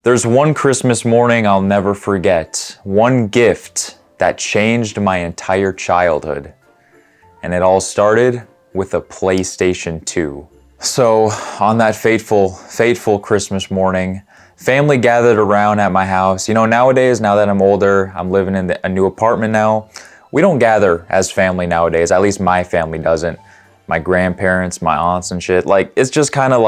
There's one Christmas morning I'll never forget, one gift that changed my entire childhood. And it all started with a PlayStation 2. So on that fateful Christmas morning, family gathered around at my house. You know, nowadays, now that I'm older, I'm living in a new apartment now, we don't gather as family nowadays. At least my family doesn't. My grandparents, my aunts and shit. Like, it's just kind of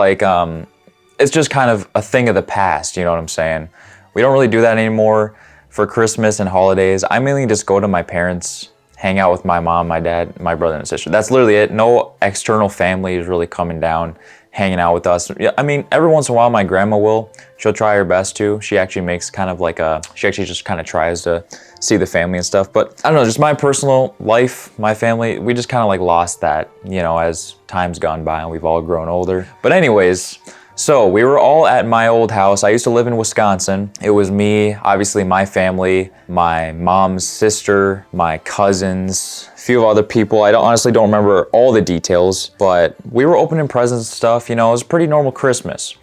a thing of the past, you know what I'm saying? We don't really do that anymore for Christmas and holidays. I mainly just go to my parents, hang out with my mom, my dad, my brother and sister. That's literally it. No external family is really coming down, hanging out with us. I mean, every once in a while my grandma will. She'll try her best to. She actually makes she actually just kind of tries to see the family and stuff. But I don't know, just my personal life, my family, we just kind of like lost that, you know, as time's gone by and we've all grown older. But anyways, so we were all at my old house. I used to live in Wisconsin. It was me, obviously my family, my mom's sister, my cousins, a few other people. I honestly don't remember all the details, but we were opening presents and stuff. You know, it was a pretty normal Christmas.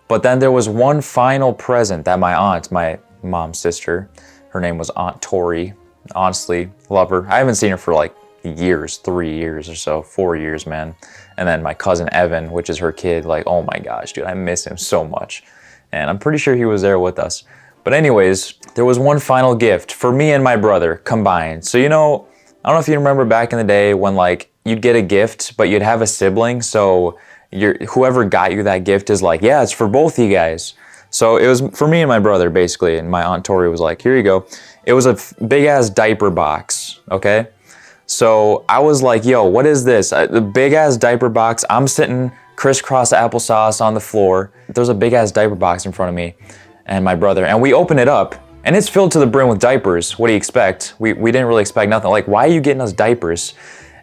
But then there was one final present that my aunt, my mom's sister, her name was Aunt Tori. Honestly, love her. I haven't seen her for like years, 3 years or so, 4 years, man. And then my cousin Evan, which is her kid, like, oh my gosh, dude, I miss him so much. And I'm pretty sure he was there with us. But anyways, there was one final gift for me and my brother combined. So, you know, I don't know if you remember back in the day when like you'd get a gift, but you'd have a sibling. So whoever got you that gift is like, yeah, it's for both you guys. So it was for me and my brother, basically. And my Aunt Tori was like, here you go. It was a big ass diaper box, okay? So I was like, yo, what is this? The big ass diaper box. I'm sitting crisscross applesauce on the floor. There's a big ass diaper box in front of me and my brother. And we open it up and it's filled to the brim with diapers. What do you expect? We didn't really expect nothing. Like, why are you getting us diapers?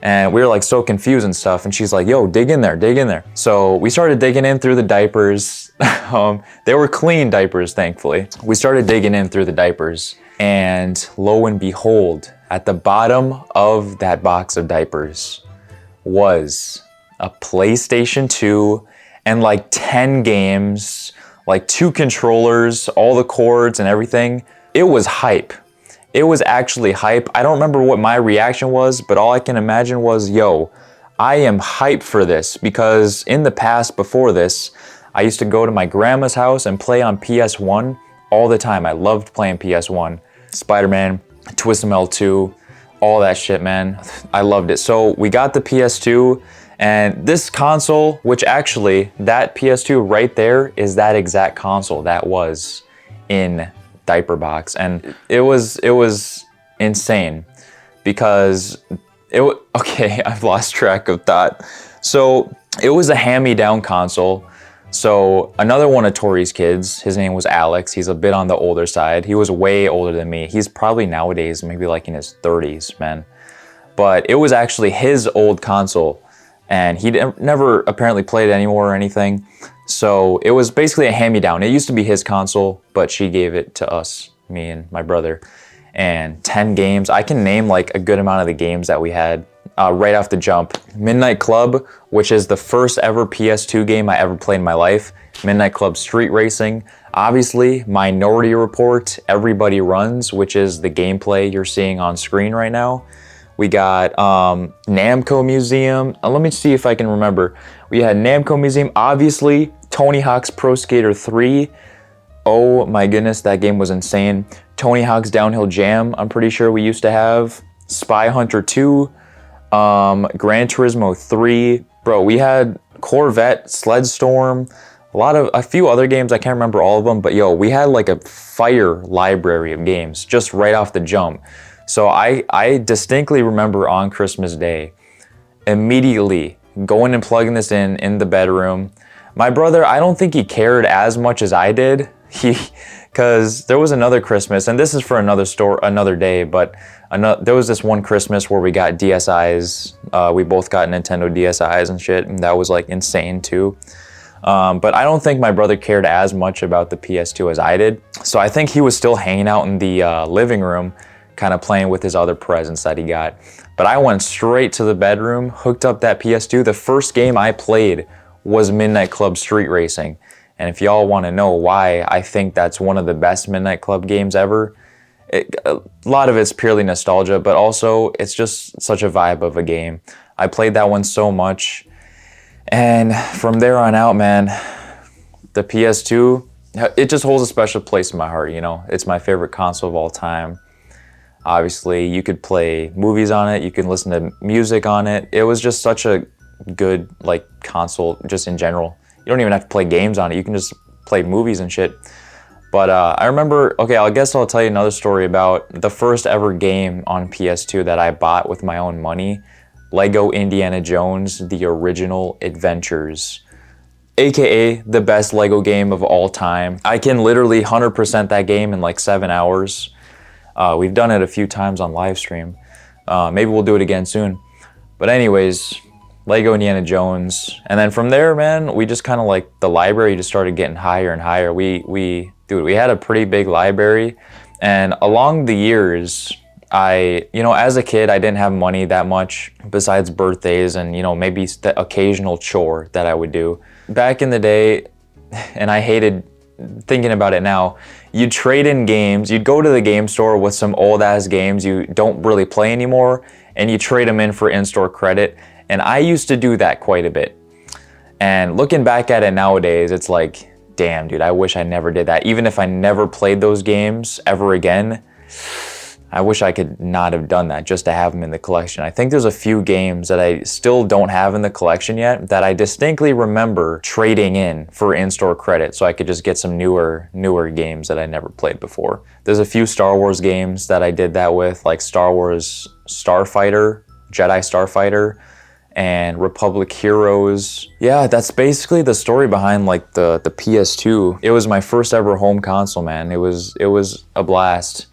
And we were like so confused and stuff. And she's like, yo, dig in there, dig in there. So we started digging in through the diapers. They were clean diapers, thankfully. We started digging in through the diapers. And lo and behold, at the bottom of that box of diapers was a PlayStation 2 and like 10 games, like 2 controllers, all the cords and everything. It was hype. It was actually hype. I don't remember what my reaction was, but all I can imagine was, yo, I am hyped for this, because in the past before this, I used to go to my grandma's house and play on PS1 all the time. I loved playing PS1, Spider-Man, Twisted 2, all that shit, man. I loved it. So we got the PS2 and this console, which actually that PS2 right there is that exact console that was in diaper box. And it was insane because okay, I've lost track of that. So it was a hand-me-down console. So another one of Tori's kids, his name was Alex. He's a bit on the older side. He was way older than me. He's probably nowadays maybe like in his 30s, man. But it was actually his old console and he never apparently played it anymore or anything. So it was basically a hand-me-down. It used to be his console, but she gave it to us, me and my brother. And 10 games. I can name like a good amount of the games that we had. Right off the jump. Midnight Club, which is the first ever PS2 game I ever played in my life. Midnight Club Street Racing. Obviously, Minority Report, Everybody Runs, which is the gameplay you're seeing on screen right now. We got Namco Museum. Let me see if I can remember. We had Namco Museum, obviously, Tony Hawk's Pro Skater 3. Oh my goodness, that game was insane. Tony Hawk's Downhill Jam, I'm pretty sure we used to have. Spy Hunter 2. Gran Turismo 3, bro, we had Corvette, Sled Storm, a few other games. I can't remember all of them, but yo, we had like a fire library of games just right off the jump. So I distinctly remember on Christmas Day, immediately going and plugging this in the bedroom. My brother, I don't think he cared as much as I did. Because there was another Christmas, and this is for another day, but there was this one Christmas where we got DSIs. We both got Nintendo DSIs and shit, and that was like insane too. But I don't think my brother cared as much about the PS2 as I did. So I think he was still hanging out in the living room, kind of playing with his other presents that he got. But I went straight to the bedroom, hooked up that PS2. The first game I played was Midnight Club Street Racing. And if y'all want to know why I think that's one of the best Midnight Club games ever, a lot of it's purely nostalgia, but also it's just such a vibe of a game. I played that one so much, and from there on out, man, the PS2, it just holds a special place in my heart, you know? It's my favorite console of all time. Obviously, you could play movies on it, you can listen to music on it. It was just such a good, like, console just in general. You don't even have to play games on it, you can just play movies and shit. But I remember, okay, I guess I'll tell you another story about the first ever game on PS2 that I bought with my own money. Lego Indiana Jones, The Original Adventures. AKA the best Lego game of all time. I can literally 100% that game in like 7 hours. We've done it a few times on live stream. Maybe we'll do it again soon. But anyways, Lego Indiana Jones. And then from there, man, we just kind of like, the library just started getting higher and higher. We had a pretty big library. And along the years, as a kid, I didn't have money that much besides birthdays and, maybe the occasional chore that I would do. Back in the day, and I hated thinking about it now, you'd trade in games, you'd go to the game store with some old ass games you don't really play anymore, and you trade them in for in-store credit. And I used to do that quite a bit. And looking back at it nowadays, it's like, damn, dude, I wish I never did that. Even if I never played those games ever again, I wish I could not have done that just to have them in the collection. I think there's a few games that I still don't have in the collection yet that I distinctly remember trading in for in-store credit so I could just get some newer games that I never played before. There's a few Star Wars games that I did that with, like Star Wars Starfighter, Jedi Starfighter, and Republic Heroes. Yeah, that's basically the story behind like the PS2. It was my first ever home console, man. It was a blast.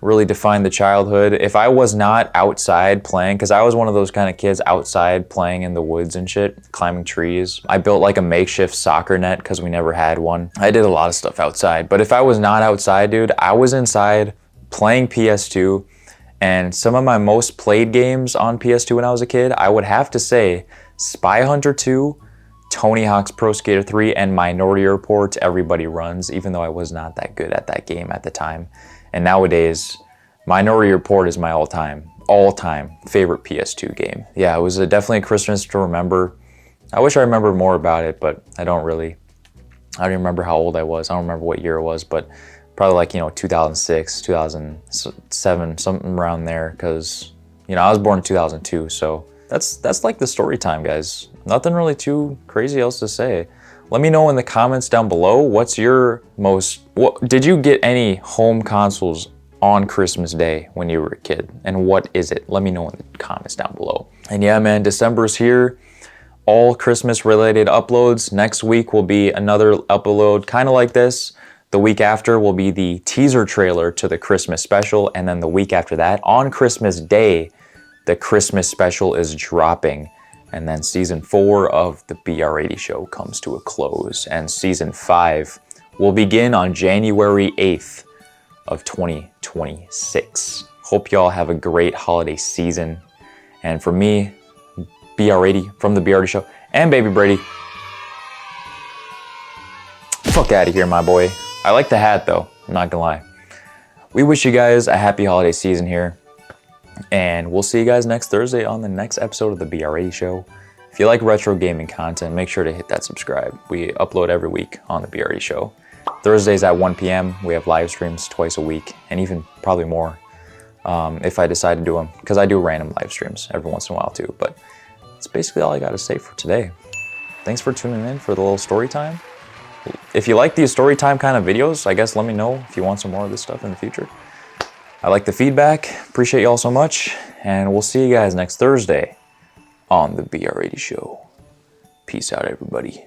Really defined the childhood. If I was not outside playing, because I was one of those kind of kids outside playing in the woods and shit, climbing trees. I built like a makeshift soccer net because we never had one. I did a lot of stuff outside, but if I was not outside, dude, I was inside playing PS2. And some of my most played games on PS2 when I was a kid, I would have to say Spy Hunter 2, Tony Hawk's Pro Skater 3, and Minority Report Everybody Runs, even though I was not that good at that game at the time. And nowadays, Minority Report is my all-time favorite PS2 game. Yeah, it was definitely a Christmas to remember. I wish I remembered more about it, but I don't remember how old I was. I don't remember what year it was, but probably like, 2006, 2007, something around there, because, I was born in 2002, so that's like the story time, guys. Nothing really too crazy else to say. Let me know in the comments down below, did you get any home consoles on Christmas Day when you were a kid? And what is it? Let me know in the comments down below. And yeah, man, December's here. All Christmas related uploads. Next week will be another upload kind of like this. The week after will be the teaser trailer to the Christmas special. And then the week after that, on Christmas Day, the Christmas special is dropping. And then season 4 of the BR80 show comes to a close. And season 5 will begin on January 8th of 2026. Hope y'all have a great holiday season. And for me, BR80 from the BR80 show, and Baby Brady, fuck out of here, my boy. I like the hat though, I'm not gonna lie. We wish you guys a happy holiday season here. And we'll see you guys next Thursday on the next episode of the BR80 show. If you like retro gaming content, make sure to hit that subscribe. We upload every week on the BR80 show. Thursdays at 1 p.m. we have live streams twice a week, and even probably more if I decide to do them, because I do random live streams every once in a while too. But that's basically all I got to say for today. Thanks for tuning in for the little story time. If you like these story time kind of videos, I guess let me know if you want some more of this stuff in the future. I like the feedback, appreciate y'all so much, and we'll see you guys next Thursday on the BR80 show. Peace out, everybody.